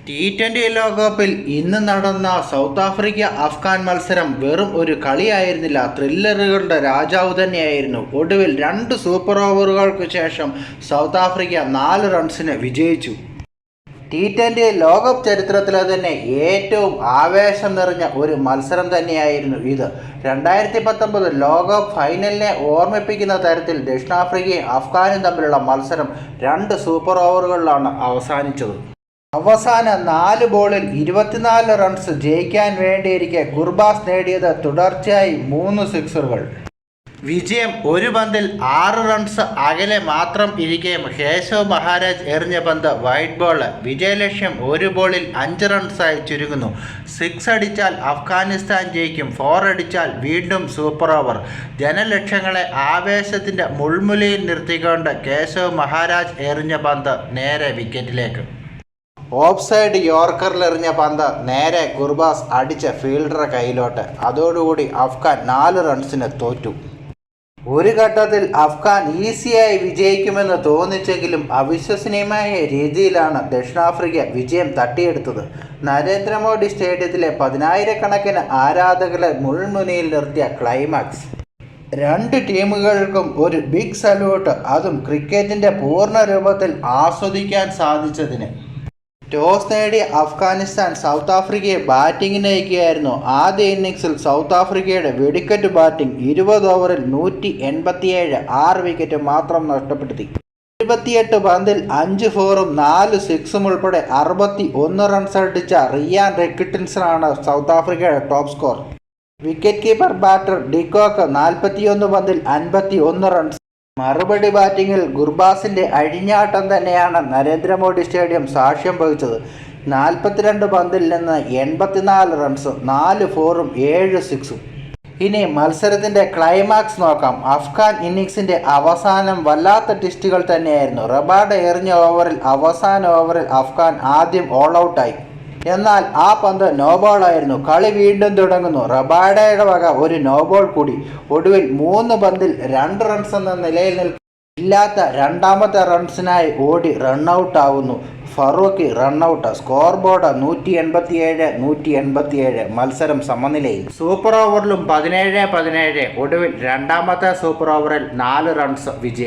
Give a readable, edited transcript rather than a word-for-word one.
T20 ലോകകപ്പിൽ ഇന്ന് നടന്ന സൗത്ത് ആഫ്രിക്ക അഫ്ഗാൻ മത്സരം വെറും ഒരു കളിയായിരുന്നില്ല, ത്രില്ലറുകളുടെ രാജാവ് തന്നെയായിരുന്നു. ഒടുവിൽ 2 സൂപ്പർ ഓവറുകൾക്ക് ശേഷം സൗത്ത് ആഫ്രിക്ക 4 റൺസിന് വിജയിച്ചു. T20 ലോകകപ്പ് ചരിത്രത്തിലെ തന്നെ ഏറ്റവും ആവേശം നിറഞ്ഞ ഒരു മത്സരം തന്നെയായിരുന്നു ഇത്. 2019 ലോകകപ്പ് ഫൈനലിനെ ഓർമ്മിപ്പിക്കുന്ന തരത്തിൽ ദക്ഷിണാഫ്രിക്കയും അഫ്ഗാനും തമ്മിലുള്ള മത്സരം 2 സൂപ്പർ ഓവറുകളിലാണ് അവസാനിച്ചത്. അവസാന 4 ബോളിൽ 24 റൺസ് ജയിക്കാൻ വേണ്ടിയിരിക്കെ ഗുർബാസ് നേടിയത് തുടർച്ചയായി 3 സിക്സറുകൾ. വിജയം ഒരു പന്തിൽ 6 റൺസ് അകലെ മാത്രം ഇരിക്കെ കേശവ് മഹാരാജ് എറിഞ്ഞ പന്ത് വൈഡ് ബോൾ. വിജയലക്ഷ്യം ഒരു ബോളിൽ 5 റൺസായി ചുരുങ്ങുന്നു. 6 അടിച്ചാൽ അഫ്ഗാനിസ്ഥാൻ ജയിക്കും, 4 അടിച്ചാൽ വീണ്ടും സൂപ്പർ ഓവർ. ജനലക്ഷങ്ങളെ ആവേശത്തിൻ്റെ മുൾമുലയിൽ നിർത്തിക്കൊണ്ട് കേശവ് മഹാരാജ് എറിഞ്ഞ പന്ത് നേരെ വിക്കറ്റിലേക്ക്. ഓഫ് സൈഡ് യോർക്കറിലെറിഞ്ഞ പന്ത് നേരെ ഗുർബാസ് അടിച്ച ഫീൽഡറുടെ കയ്യിലോട്ട്. അതോടുകൂടി അഫ്ഗാൻ 4 റൺസിന് തോറ്റു. ഒരു ഘട്ടത്തിൽ അഫ്ഗാൻ ഈസിയായി വിജയിക്കുമെന്ന് തോന്നിച്ചെങ്കിലും അവിശ്വസനീയമായ രീതിയിലാണ് ദക്ഷിണാഫ്രിക്ക വിജയം തട്ടിയെടുത്തത്. നരേന്ദ്രമോദി സ്റ്റേഡിയത്തിലെ 10,000-കണക്കിന് ആരാധകരെ മുൾമുനയിൽ നിർത്തിയ ക്ലൈമാക്സ്. 2 ടീമുകൾക്കും ഒരു ബിഗ് സല്യൂട്ട്, അതും ക്രിക്കറ്റിൻ്റെ പൂർണ്ണ രൂപത്തിൽ ആസ്വദിക്കാൻ സാധിച്ചതിന്. ടോസ് നേടിയ അഫ്ഗാനിസ്ഥാൻ സൗത്ത് ആഫ്രിക്കയെ ബാറ്റിങ്ങിന് അയക്കുകയായിരുന്നു. ആദ്യ ഇന്നിങ്സിൽ സൗത്ത് ആഫ്രിക്കയുടെ വെടിക്കെട്ട് ബാറ്റിംഗ് 20 ഓവറിൽ 187, 6 വിക്കറ്റ് മാത്രം നഷ്ടപ്പെടുത്തി. 28 പന്തിൽ 5 ഫോറും 4 സിക്സും ഉൾപ്പെടെ 61 റൺസ് അടിച്ച റിയാൻ റിക്കിട്ടിൻസണാണ് സൗത്ത് ആഫ്രിക്കയുടെ top score. Wicket keeper batter de Kock 41 പന്തിൽ 51 റൺസ്. മറുപടി ബാറ്റിങ്ങിൽ ഗുർബാസിൻ്റെ അഴിഞ്ഞാട്ടം തന്നെയാണ് നരേന്ദ്രമോദി സ്റ്റേഡിയം സാക്ഷ്യം വഹിച്ചത്. 42 പന്തിൽ നിന്ന് 84 റൺസ്, 4 ഫോറും 7 സിക്സും. ഇനി മത്സരത്തിൻ്റെ ക്ലൈമാക്സ് നോക്കാം. അഫ്ഗാൻ ഇന്നിങ്സിൻ്റെ അവസാനം വല്ലാത്ത ട്വിസ്റ്റുകൾ തന്നെയായിരുന്നു. റബാഡ എറിഞ്ഞ അവസാന ഓവറിൽ അഫ്ഗാൻ ആദ്യം ഓൾ ഔട്ടായി. എന്നാൽ ആ പന്ത് നോബോളായിരുന്നു. കളി വീണ്ടും തുടങ്ങുന്നു. റബാഡയുടെ വക ഒരു നോബോൾ കൂടി. ഒടുവിൽ 3 പന്തിൽ 2 റൺസ് എന്ന നിലയിൽ ഇല്ലാത്ത രണ്ടാമത്തെ റൺസിനായി ഓടി റണ്ണൗട്ട് ആവുന്നു. ഫറൂഖ് റണ്ണൗട്ട്. Score board 187. മത്സരം സമനിലയിൽ. സൂപ്പർ ഓവറിലും 17-17. ഒടുവിൽ രണ്ടാമത്തെ സൂപ്പർ ഓവറിൽ 4 റൺസ് വിജയം.